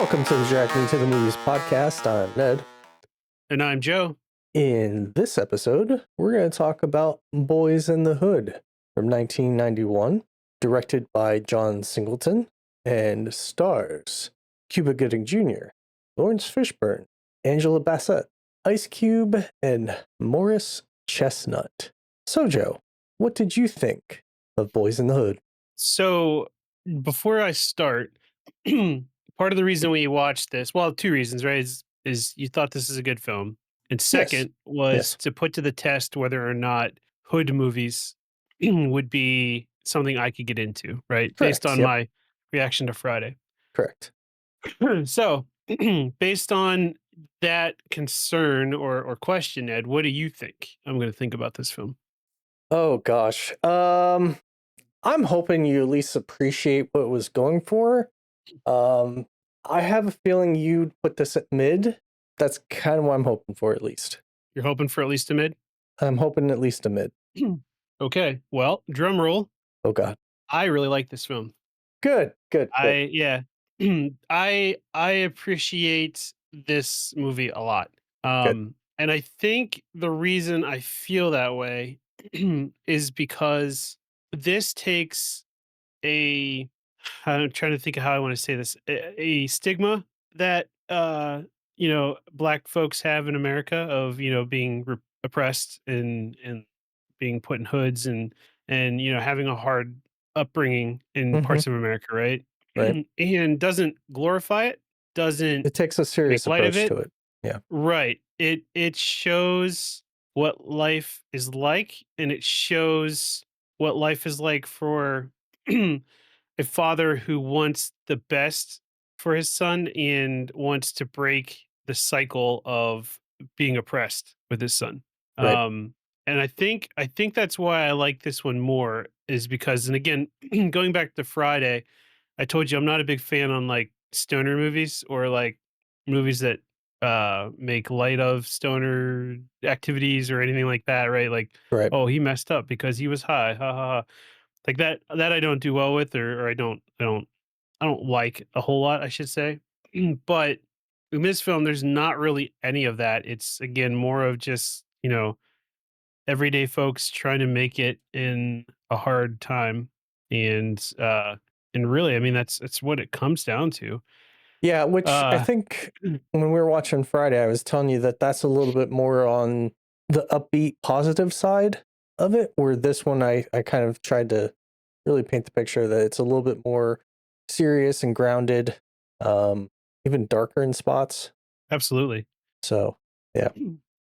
Welcome to the Drag Me to the Movies podcast. I'm Ned. And I'm Joe. In this episode, we're going to talk about Boys in the Hood from 1991, directed by John Singleton, and stars Cuba Gooding Jr., Lawrence Fishburne, Angela Bassett, Ice Cube, and Morris Chestnut. So, Joe, what did you think of Boys in the Hood? So before I start, part of the reason we watched this, well, two reasons, right? Is you thought this is a good film. And Yes. second was Yes. to put to the test whether or not hood movies would be something I could get into, right? Based Correct. on Yep. my reaction to Friday. Correct. So based on that concern or question, Ed, what do you think I'm going to think about this film? Oh gosh. I'm hoping you at least appreciate what it was going for. Um, I have a feeling you'd put this at mid. That's kind of what I'm hoping for, at least. You're hoping for at least a mid? I'm hoping at least a mid. Okay. Well, drum roll. Oh God. I really like this film. Good. Good. Good. Yeah. I appreciate this movie a lot. Good. And I think the reason I feel that way is because this takes a I'm trying to think of how I want to say this, a stigma that black folks have in America of, being oppressed and being put in hoods and having a hard upbringing in Mm-hmm. parts of America, right? Right. And doesn't glorify it, doesn't It takes a make serious light of approach it. to it. Yeah. Right. It shows what life is like, and it shows what life is like for a father who wants the best for his son and wants to break the cycle of being oppressed with his son. Right. Um, and I think that's why I like this one more is because, and again, going back to Friday, I told you I'm not a big fan on like stoner movies or like movies that make light of stoner activities or anything like that, right? Like, Right. oh, he messed up because he was high. Ha ha ha. Like that I don't do well with, or I don't like a whole lot, I should say. But in this film, there's not really any of that. It's again more of just, everyday folks trying to make it in a hard time. And really, I mean, that's what it comes down to. Yeah. Which I Uh think when we were watching Friday, I was telling you that that's a little bit more on the upbeat, positive side of it. Where this one, I kind of tried to really paint the picture that it's a little bit more serious and grounded, um, even darker in spots. Absolutely. So, yeah.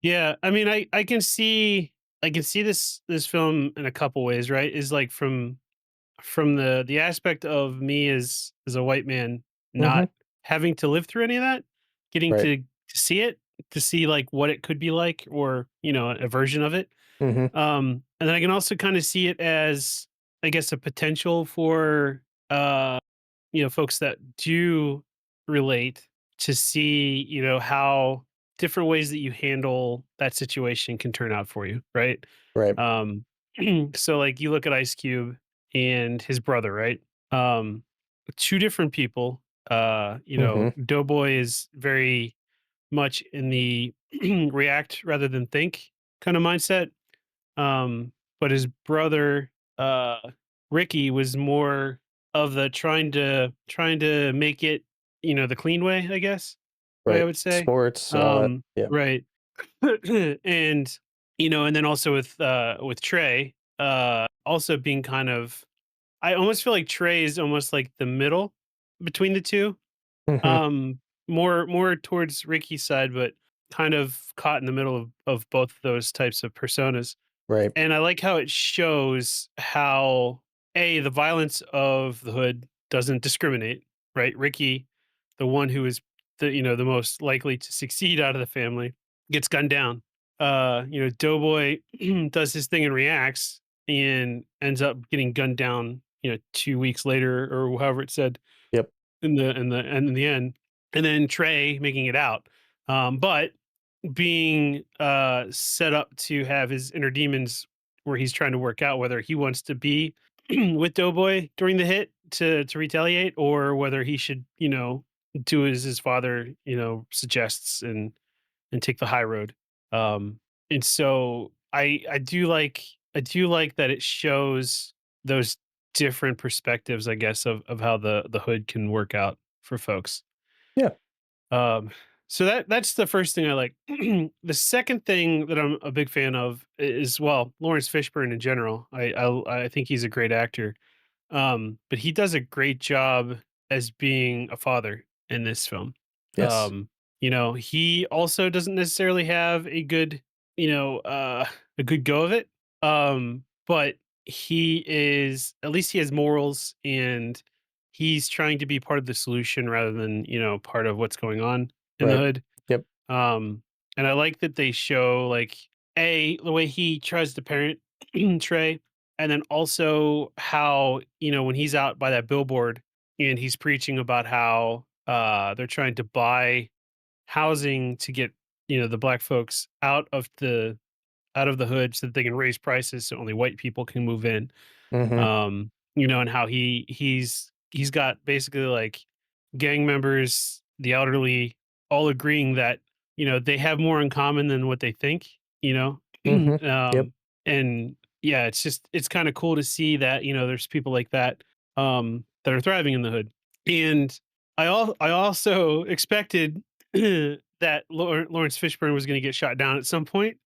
Yeah, I mean, I can see this film in a couple ways, right? Is like from the aspect of me as a white man Mhm. not having to live through any of that, getting Right. to see it, to see like what it could be like, or a version of it. Mhm. And then I can also kind of see it as, I guess, a potential for folks that do relate, to see, how different ways that you handle that situation can turn out for you, right? Right. Um, so like you look at Ice Cube and his brother, right? Um, Two different people. Mhm. Doughboy is very much in the react rather than think kind of mindset. But his brother, Ricky, was more of the trying to make it, the clean way, I guess, way I Right. would say. Sports, all that. Yeah. Right. And and then also with Trey, also being kind of, I almost feel like Trey is almost like the middle between the two. Mhm. Um, more towards Ricky's side, but kind of caught in the middle of both of those types of personas. Right. And I like how it shows how the violence of the hood doesn't discriminate, right? Ricky, the one who is the most likely to succeed out of the family, gets gunned down. Doughboy does his thing and reacts and ends up getting gunned down, 2 weeks later or however it said Yep. in the end. And then Trey making it out. But being set up to have his inner demons where he's trying to work out whether he wants to be with Doughboy during the hit to retaliate, or whether he should, do as his father, suggests and take the high road. Um, and so I do like that it shows those different perspectives, I guess, of how the hood can work out for folks. Yeah. Um, so that's the first thing I like. The second thing that I'm a big fan of is, well, Lawrence Fishburne in general. I think he's a great actor. But he does a great job as being a father in this film. Yes. Um, he also doesn't necessarily have you know, uh, a good go of it. But he is, at least he has morals, and he's trying to be part of the solution rather than, part of what's going on in the Right. hood. Yep. Um, and I like that they show, like, the way he tries to parent Trey, and then also how, when he's out by that billboard and he's preaching about how they're trying to buy housing to get, the black folks out of the hood so that they can raise prices so only white people can move in. Mhm. And how he's got basically, like, gang members, the elderly, all agreeing that, they have more in common than what they think, you know? Mhm. Yep. And yeah, it's kind of cool to see that, there's people like that that are thriving in the hood. And I also expected that Lawrence Fishburne was going to get shot down at some point,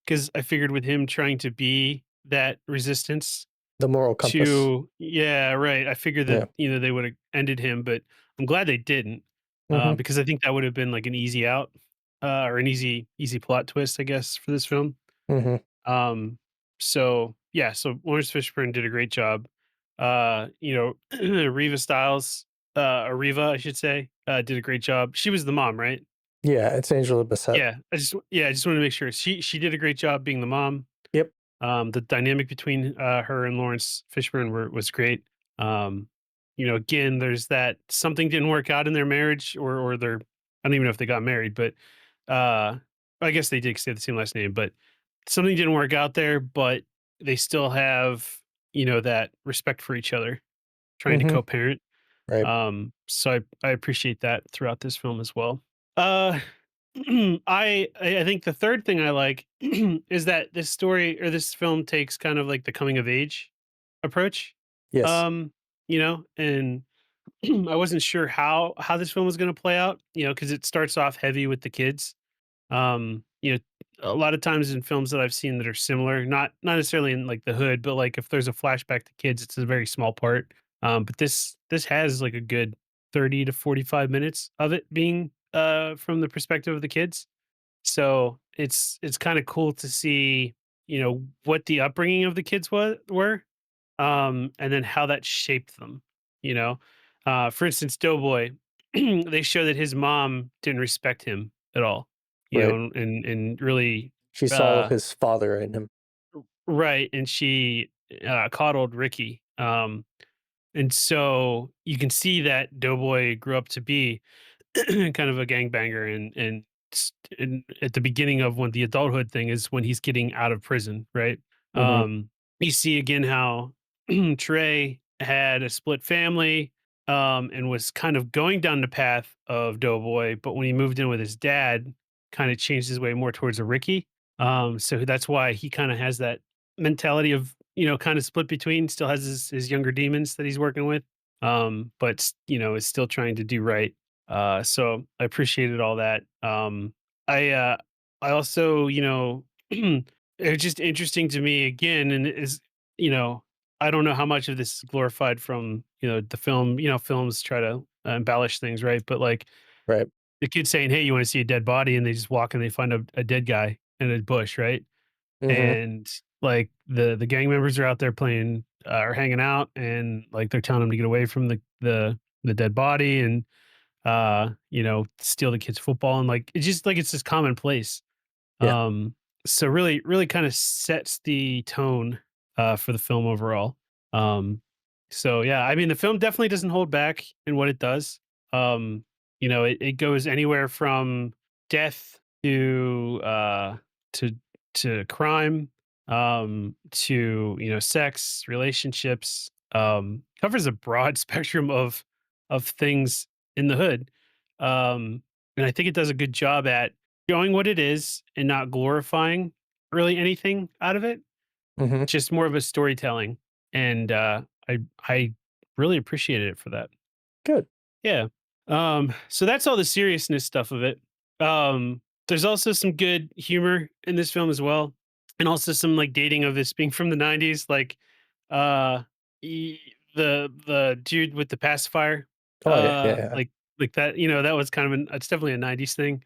because I figured with him trying to be that resistance The moral compass. to, yeah, right. I figured that, Yeah. they would have ended him, but I'm glad they didn't, Mhm. because I think that would have been like an easy out, or an easy plot twist, I guess, for this film. Mhm. Um, so yeah, so Lawrence Fishburne did a great job. Reva Styles, or Reva, I should say, did a great job. She was the mom, right? Yeah, it's Angela Bassett. Yeah, I just want to make sure she did a great job being the mom. Yep. The dynamic between her and Lawrence Fishburne was great. Um, again, there's that something didn't work out in their marriage, or their, I don't even know if they got married, but uh, I guess they did 'cause they have the same last name. But something didn't work out there, but they still have, that respect for each other, trying to Mhm. co-parent. Right. So I appreciate that throughout this film as well. Uh, I think the third thing I like is that this story, or this film, takes kind of like the coming of age approach. Yes. Um, and I wasn't sure how this film was going to play out, because it starts off heavy with the kids. Um, you know, a lot of times in films that I've seen that are similar, not necessarily in like the hood, but like if there's a flashback to kids, it's a very small part. But this has like a good 30 to 45 minutes of it being from the perspective of the kids. So it's kind of cool to see, what the upbringing of the kids were, and then how that shaped them. You know, for instance, Doughboy, they show that his mom didn't respect him at all. Right. And really, She saw uh, his father in him. right, and she coddled Ricky. And so you can see that Doughboy grew up to be kind of a gangbanger, and at the beginning of when the adulthood thing is when he's getting out of prison, right? Mhm. Um, you see again how Trey had a split family, and was kind of going down the path of Doughboy, but when he moved in with his dad, kind of changed his way more towards a Ricky. So that's why he kind of has that mentality of, kind of split between, still has his younger demons that he's working with, but is still trying to do right. So I appreciated all that. I uh I also, it's just interesting to me again, and you know, I don't know how much of this is glorified from, the film. Films try to embellish things, right? But like Right. the kid saying, "Hey, you want to see a dead body?" and they just walk and they find a dead guy in a bush, right? Mhm. And like the gang members are out there playing, or hanging out, and like they're telling them to get away from the dead body, and steal the kid's football, and like it's just like it's just commonplace. Yeah. Um, so really, really kind of sets the tone for the film overall. Um, so yeah, I mean the film definitely doesn't hold back in what it does. It goes anywhere from death to to crime, to sex, relationships, covers a broad spectrum of things in the hood. And I think it does a good job at showing what it is and not glorifying really anything out of it. Hmm. Just more of a storytelling, and I really appreciated it for that. Good. Yeah. So that's all the seriousness stuff of it. There's also some good humor in this film as well, and also some like dating of this being from the '90s, like uh, the dude with the pacifier, Oh yeah, yeah, yeah. like that. You know, that was kind of it's definitely a '90s thing.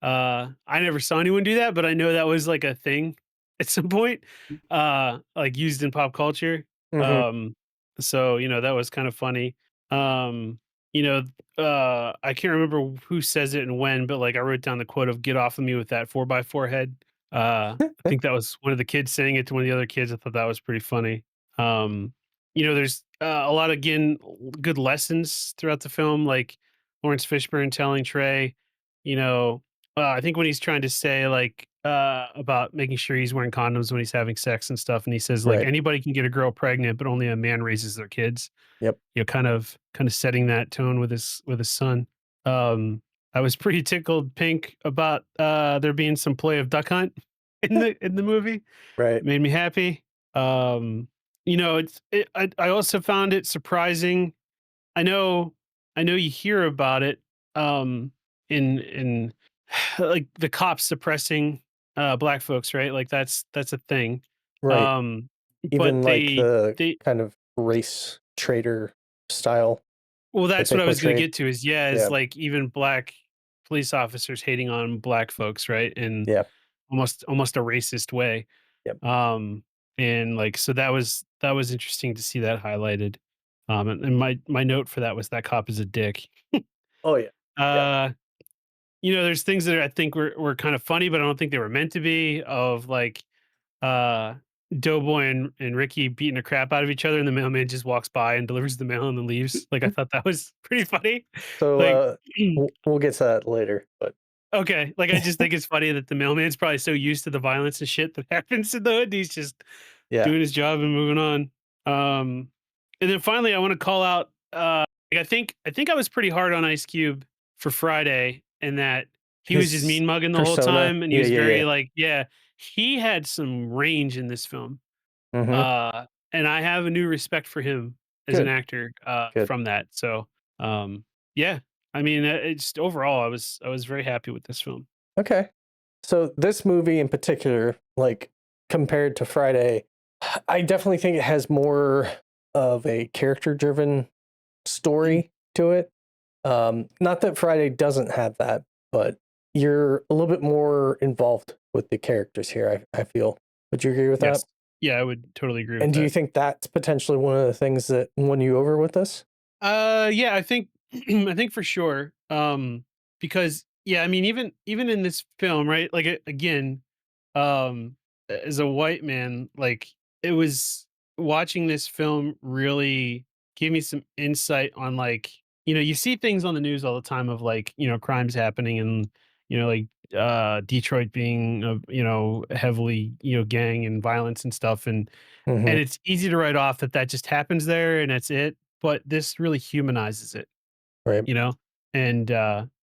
I never saw anyone do that, but I know that was like a thing at some point, like used in pop culture. Hmm. Um, so you know that was kind of funny. Um, you know, I can't remember who says it and when, but like I wrote down the quote of "Get off of me with that 4x4 head." I think that was one of the kids saying it to one of the other kids. I thought that was pretty funny. Um, you know, there's a lot again good lessons throughout the film, like Lawrence Fishburne telling Trey, you know, I think when he's trying to say like about making sure he's wearing condoms when he's having sex and stuff, and he says like Right. anybody can get a girl pregnant, but only a man raises their kids. Yep. You know, kind of setting that tone with his son. Um, I was pretty tickled pink about there being some play of Duck Hunt in the movie. Right. It made me happy. Um, you know, I also found it surprising. I know I know you hear about it um in like the cops suppressing black folks, right? Like that's a thing. Right. Um but Even like the they kind of race trader style well that that's they what I was going to portrayed. get to is yeah, is Yeah. like even black police officers hating on black folks, right? And Yeah. almost a racist way. Yep. Um and like so that was interesting to see that highlighted. And my note for that was that cop is a dick. Oh yeah. Yeah. Uh You know, there's things that I think were kind of funny, but I don't think they were meant to be. Of like, uh, Doughboy and Ricky beating the crap out of each other, and the mailman just walks by and delivers the mail and then leaves. Like, I thought that was pretty funny. So Like, we'll get to that later, but okay, like I just think it's funny that the mailman's probably so used to the violence and shit that happens in the hood, he's just yeah, doing his job and moving on. And then finally, I want to call out. Like, I think I was pretty hard on Ice Cube for Friday, and that he was just his mean mugging the whole persona. time, and he Yeah, was yeah, yeah. very like, yeah, he had some range in this film. Hmm. And I have a new respect for him as an Good, actor good. from that. So, um, yeah, I mean, it's overall, I was very happy with this film. Okay. So this movie in particular, like compared to Friday, I definitely think it has more of a character-driven story to it. Not that Friday doesn't have that, but you're a little bit more involved with the characters here, I feel. Would you agree with that? Yes. Yeah, I would totally agree with And do you that. think that's potentially one of the things that won you over with this? Yeah, I think I think for sure. Because yeah, I mean, even in this film, right? Like again, as a white man, like it was watching this film really gave me some insight on like you know you see things on the news all the time of like you know crimes happening and you know like Detroit being you know heavily you know gang and violence and stuff Hmm. and it's easy to write off that that just happens there and that's it, but this really humanizes it, Right. you know? And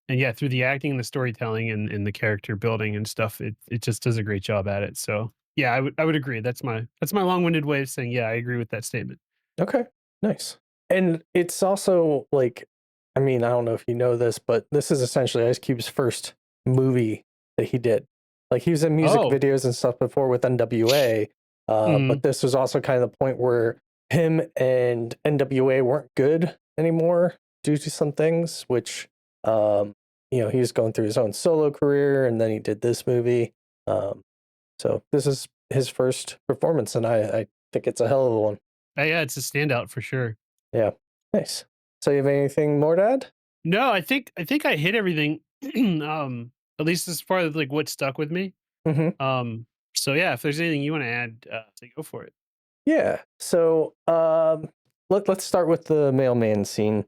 yeah, through the acting and the storytelling and the character building and stuff, it just does a great job at it. So, yeah, I would agree. That's my long-winded way of saying, yeah, I agree with that statement. Okay. Nice. And it's also like, I mean, I don't know if you know this, but this is essentially Ice Cube's first movie that he did. Like he was in music Oh, videos and stuff before with NWA, mhm. but this was also kind of the point where him and NWA weren't good anymore due to some things, which, um, he was going through his own solo career, and then he did this movie. Um, so this is his first performance, and I think it's a hell of a one. Yeah, it's a standout for sure. Yeah. Nice. So you have anything more to add? No, I think I hit everything, at least as far as, like, what stuck with me. Hmm. Um, so yeah, if there's anything you wanna add, go for it. Yeah. So let's start with the mailman scene.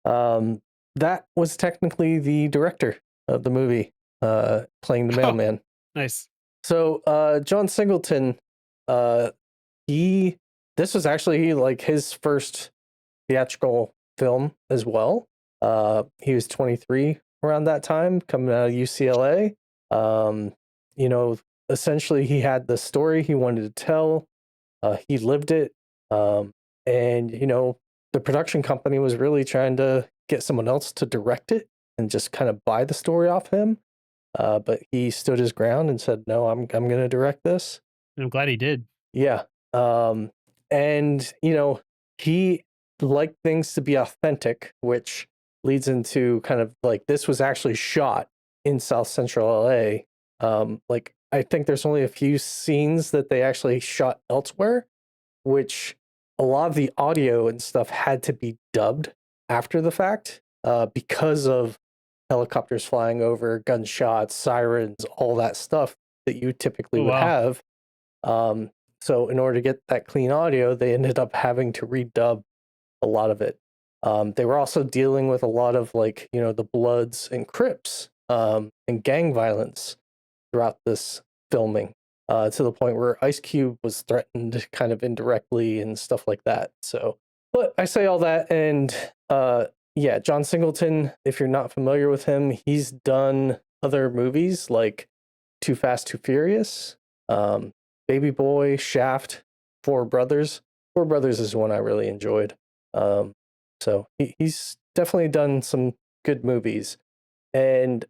Um, that was technically the director of the movie, playing the Oh, mailman. nice. So John Singleton, uh, he this was actually like his first theatrical film as well. He was 23 around that time, coming out of UCLA. Um, you know, essentially, he had the story he wanted to tell. He lived it, um, and the production company was really trying to get someone else to direct it and just kind of buy the story off him. But he stood his ground and said, "No, I'm going to direct this." I'm glad he did. Yeah. And he liked things to be authentic, which leads into kind of like this was actually shot in South Central LA. Like I think there's only a few scenes that they actually shot elsewhere, which a lot of the audio and stuff had to be dubbed after the fact, because of helicopters flying over, gunshots, sirens, all that stuff that you typically Oh, would wow. have. So in order to get that clean audio, they ended up having to redub a lot of it. They were also dealing with a lot of like, the Bloods and Crips, and gang violence throughout this filming, to the point where Ice Cube was threatened kind of indirectly and stuff like that. So, but I say all that, and yeah, John Singleton, if you're not familiar with him, he's done other movies like Too Fast, Too Furious, um, Baby Boy, Shaft, Four Brothers. Four Brothers is one I really enjoyed. Um, so he's definitely done some good movies. And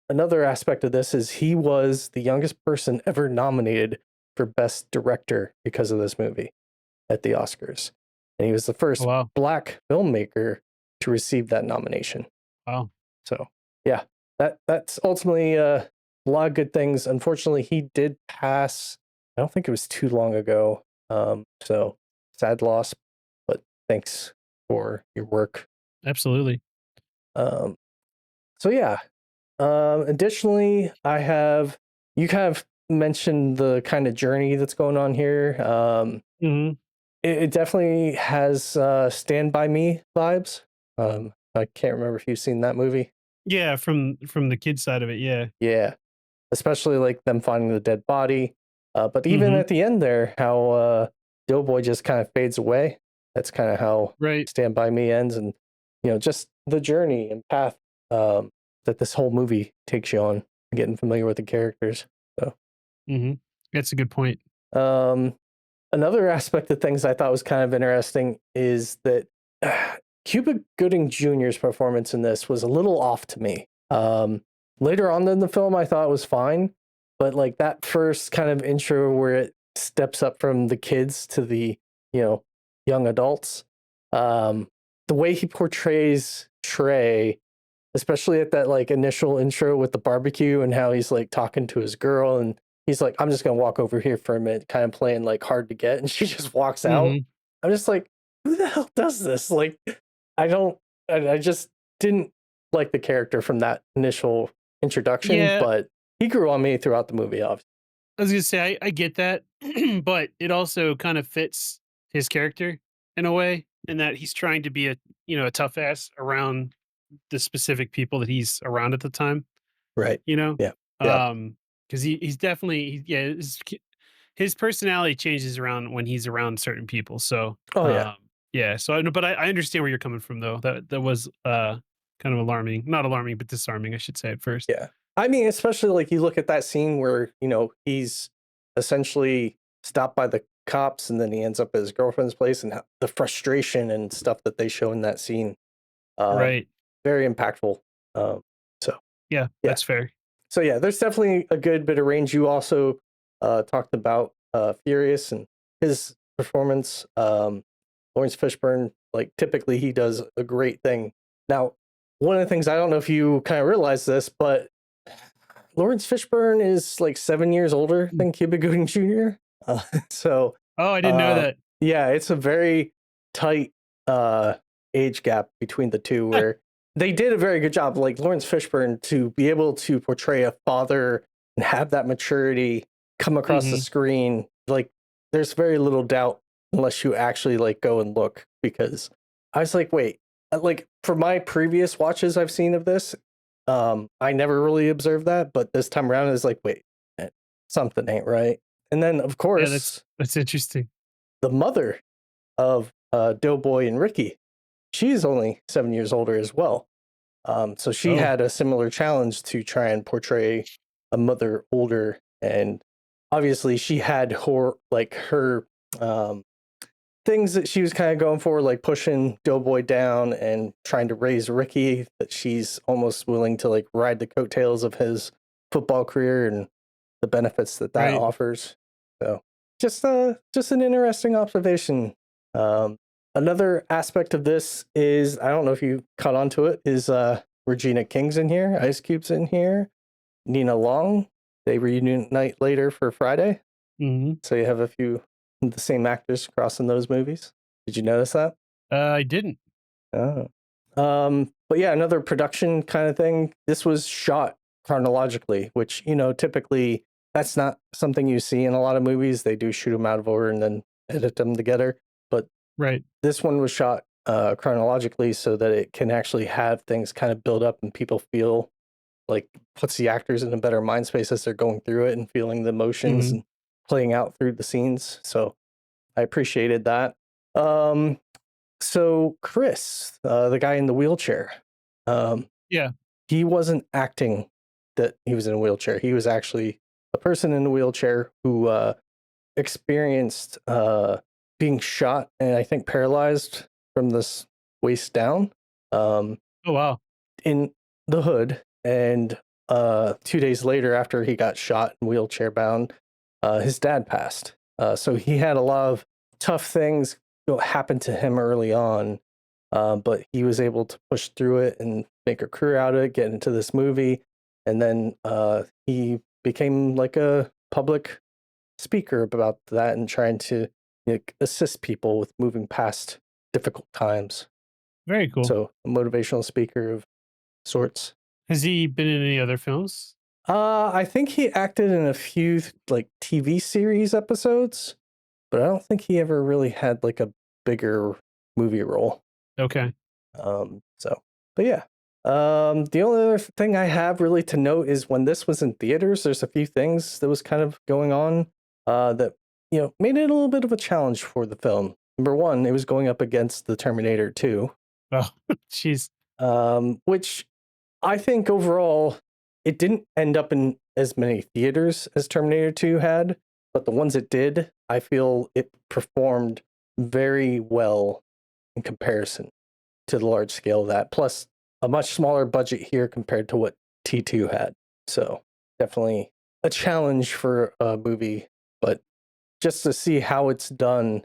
another aspect of this is he was the youngest person ever nominated for Best Director because of this movie at the Oscars. And he was the Oh, first wow. black filmmaker to receive that nomination. Wow. So yeah, that's ultimately a lot of good things. Unfortunately, he did pass. I don't think it was too long ago. So sad loss, but thanks for your work. Absolutely. Um, so yeah. Additionally, you kind of mentioned the kind of journey that's going on here. Mhm. It definitely has Stand By Me vibes. I can't remember if you've seen that movie. Yeah, from the kid side of it, yeah. Yeah, especially like them finding the dead body. But even Mhm. at the end there, how Doughboy just kind of fades away. That's kind of how Right. Stand By Me ends, and just the journey and path, that this whole movie takes you on, getting familiar with the characters. So, Mhm. That's a good point. um, another aspect of things I thought was kind of interesting is that Cuba Gooding Jr.'s performance in this was a little off to me. Later on in the film, I thought it was fine, but like that first kind of intro where it steps up from the kids to the you know young adults, um, the way he portrays Trey, especially at that like initial intro with the barbecue and how he's like talking to his girl and he's like, I'm just gonna walk over here for a minute, kind of playing like hard to get, and she just walks out. Mhm. I'm just like, who the hell does this? Like, I don't, I just didn't like the character from that initial introduction, Yeah, but he grew on me throughout the movie, obviously. I was gonna say I get that, but it also kind of fits his character in a way, in that he's trying to be a tough ass around the specific people that he's around at the time, Right. you know? Yeah. Yeah. Um, because he's definitely yeah, his personality changes around when he's around certain people. So, Oh yeah. yeah, so I know, but I understand where you're coming from though. That was kind of alarming. Not alarming, but disarming, I should say at first. Yeah. I mean, especially like you look at that scene where, he's essentially stopped by the cops and then he ends up at his girlfriend's place and the frustration and stuff that they show in that scene. Um, Right. Very impactful. Um, so Yeah, yeah. that's fair. So yeah, there's definitely a good bit of range. You also talked about Furious and his performance. Lawrence Fishburne, like typically he does a great thing. Now, one of the things I don't know if you kind of realize this, but Lawrence Fishburne is like 7 years older Mm. than Cuba Gooding Jr. Uh, so, Oh, I didn't know uh, that. yeah, it's a very tight uh, age gap between the two where they did a very good job. Like Lawrence Fishburne to be able to portray a father and have that maturity come across the Mhm. screen. Like, there's very little doubt unless you actually like go and look because I was like, wait, like for my previous watches I've seen of this, I never really observed that, but this time around it's like, wait, something ain't right. And then of Yeah, course that's interesting. the mother of Doughboy and Ricky, she's only 7 years older as well. So she Oh, had a similar challenge to try and portray a mother older, and obviously she had her um, things that she was kind of going for, like pushing Doughboy down and trying to raise Ricky. That she's almost willing to like ride the coattails of his football career and the benefits that that right. offers. So just an interesting observation. Um, Another aspect of this is I don't know if you caught on to it is Regina King's in here, Ice Cube's in here, Nina Long. They reunite later for Friday, Mhm. so you have a few of the same actors crossing those movies. Did you notice that? I didn't. Oh. But yeah, another production kind of thing. This was shot chronologically, which, typically that's not something you see in a lot of movies. They do shoot them out of order and then edit them together. But Right. this one was shot chronologically so that it can actually have things kind of build up and people feel like puts the actors in a better mind space as they're going through it and feeling the emotions Mhm. and playing out through the scenes. So I appreciated that. Um, so Chris, the guy in the wheelchair, um, Yeah. he wasn't acting that he was in a wheelchair. He was actually a person in a wheelchair who experienced being shot and I think paralyzed from this waist down um, Oh, wow. in the hood. And 2 days later, after he got shot and wheelchair bound, his dad passed. So he had a lot of tough things happen to him early on, but he was able to push through it and make a career out of it, get into this movie, and then he became like a public speaker about that and trying to assist people with moving past difficult times. Very cool. So a motivational speaker of sorts. Has he been in any other films? I think he acted in a few like TV series episodes, but I don't think he ever really had like a bigger movie role. Okay. So, but yeah. The only other thing I have really to note is when this was in theaters, there's a few things that was kind of going on that made it a little bit of a challenge for the film. Number one, it was going up against the Terminator 2, Oh, jeez. which I think overall it didn't end up in as many theaters as Terminator 2 had, but the ones it did, I feel it performed very well in comparison to the large scale of that. Plus, a much smaller budget here compared to what T2 had. So, definitely a challenge for a movie, but just to see how it's done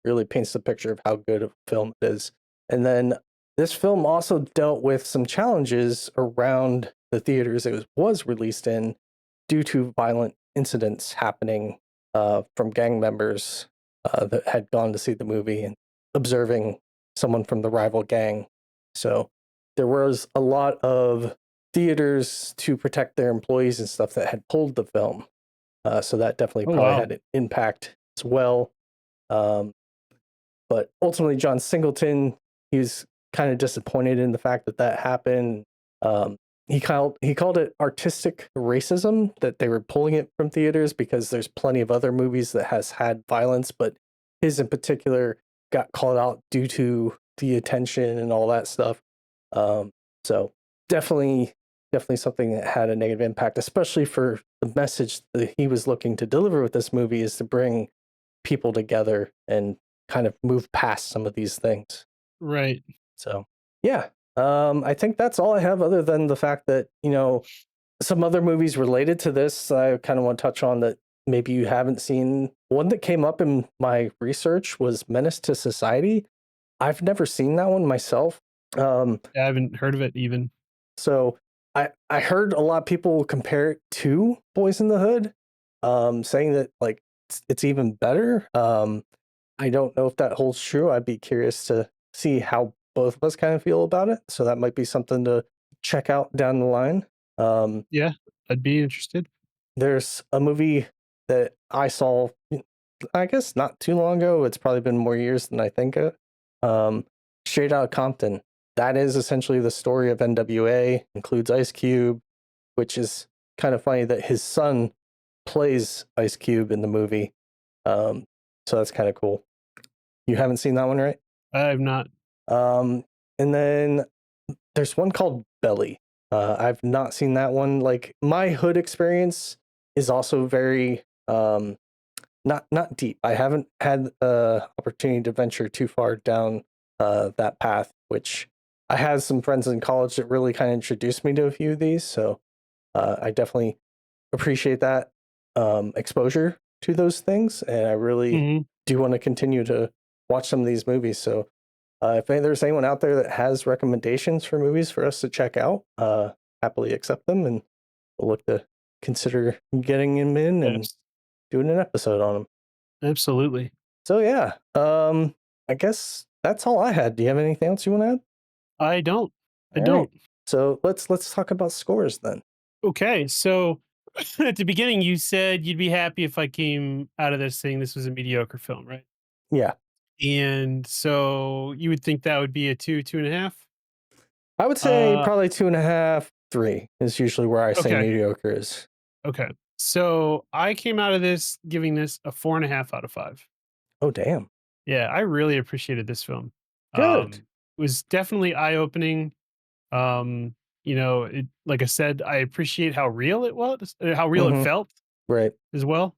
really paints the picture of how good of a film it is. And then this film also dealt with some challenges around the theaters it was released in due to violent incidents happening from gang members that had gone to see the movie and observing someone from the rival gang. So there was a lot of theaters to protect their employees and stuff that had pulled the film. So that definitely Oh, probably wow. had an impact as well. Um, but ultimately, John Singleton, he was kind of disappointed in the fact that that happened. He called it artistic racism that they were pulling it from theaters because there's plenty of other movies that has had violence, but his in particular got called out due to the attention and all that stuff. Um, so definitely something that had a negative impact, especially for the message that he was looking to deliver with this movie is to bring people together and kind of move past some of these things. Right. So, yeah, I think that's all I have other than the fact that, some other movies related to this I kind of want to touch on that maybe you haven't seen. One that came up in my research was Menace to Society. I've never seen that one myself. Um, I haven't heard of it even. so I heard a lot of people compare it to Boys in the Hood, saying that like it's even better. I don't know if that holds true. I'd be curious to see how both of us kind of feel about it. So that might be something to check out down the line. Um, Yeah, I'd be interested. there's a movie that I saw, I guess not too long ago. It's probably been more years than I think it. Um, Straight Outta Compton. That is essentially the story of NWA, includes Ice Cube, which is kind of funny that his son plays Ice Cube in the movie. So that's kind of cool. You haven't seen that one, right? I have not. Um, and then there's one called Belly. I've not seen that one. Like my hood experience is also very not deep. I haven't had opportunity to venture too far down that path, which I had some friends in college that really kind of introduced me to a few of these. So I definitely appreciate that exposure to those things, and I really Mhm. do want to continue to watch some of these movies. So if there's anyone out there that has recommendations for movies for us to check out, happily accept them, and we'll look to consider getting them in and Yes, doing an episode on them. absolutely. So yeah, I guess that's all I had. Do you have anything else you want to add? I don't. I All right. don't. So let's talk about scores then. Okay, so at the beginning, you said you'd be happy if I came out of this saying this was a mediocre film, right? Yeah, And so you would think that would be a 2, 2.5? I would say Uh, probably 2.5, 3 is usually where I say okay, mediocre is. okay. So I came out of this giving this a 4.5 out of 5. Oh damn, Yeah, I really appreciated this film. good. It was definitely eye-opening. Um, it like I said, I appreciate how real it was, how real it Mm-hmm. felt Right. as well.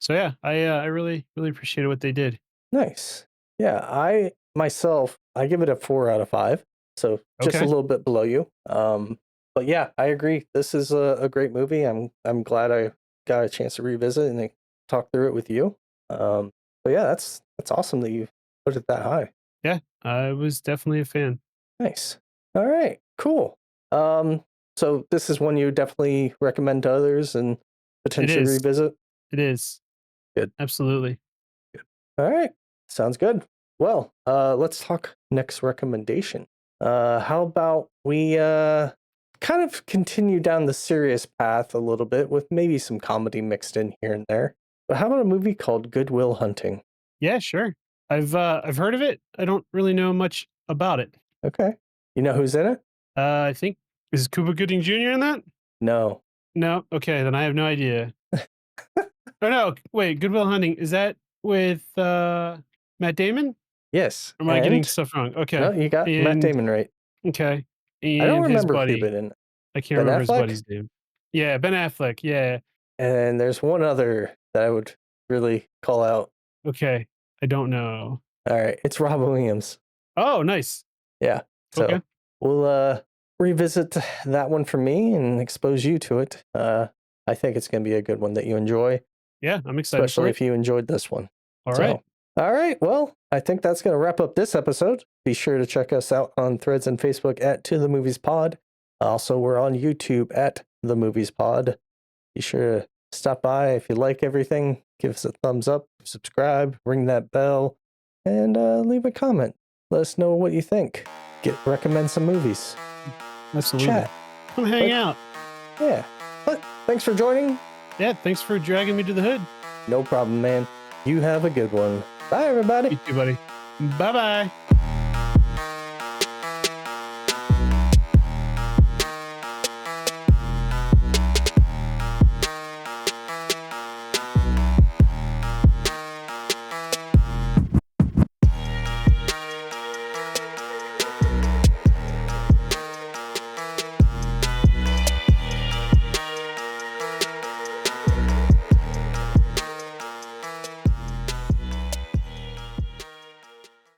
So yeah, I really, really appreciated what they did. Nice. Yeah, I myself I give it a 4 out of 5, so just a Okay. little bit below you. But yeah, I agree. This is a great movie. I'm glad I got a chance to revisit and talk through it with you. But yeah, that's awesome that you put it that high. Yeah, I was definitely a fan. Nice. All right, cool. Um, so this is one you definitely recommend to others and It potentially is. revisit. It is. Good. Absolutely. All right. Sounds good. Well, let's talk next recommendation. How about we kind of continue down the serious path a little bit with maybe some comedy mixed in here and there. But how about a movie called Good Will Hunting? Yeah, sure. I've heard of it. I don't really know much about it. Okay. You know who's in it? I think is Cuba Gooding Jr. in that? No. No. Okay, then I have no idea. Oh no, wait, Goodwill Hunting, is that with Matt Damon? Yes. Or am I getting And stuff wrong? no, Okay. you got Matt And Damon right. okay. I don't And his remember buddy. Cuban in I can't Ben remember his Affleck. buddy's name. Yeah, Ben Affleck. Yeah. And there's one other that I would really call out. Okay. I don't know. All right. It's Rob Williams. Oh, nice. Yeah. Okay. So we'll revisit that one for me and expose you to it. I think it's going to be a good one that you enjoy, Yeah, I'm excited for especially it. if you enjoyed this one. All right. So, all right. Well, I think that's going to wrap up this episode. Be sure to check us out on Threads and Facebook at To The Movies Pod. Also, we're on YouTube at The Movies Pod. Be sure to stop by if you like everything. Give us a thumbs up, subscribe, ring that bell, and leave a comment. Let us know what you think. Recommend some movies. Let's Absolutely. chat. Come hang But out. yeah. But thanks for joining. Yeah, thanks for dragging me to the hood. No problem, man. You have a good one. Bye, everybody. You too, buddy. Bye-bye.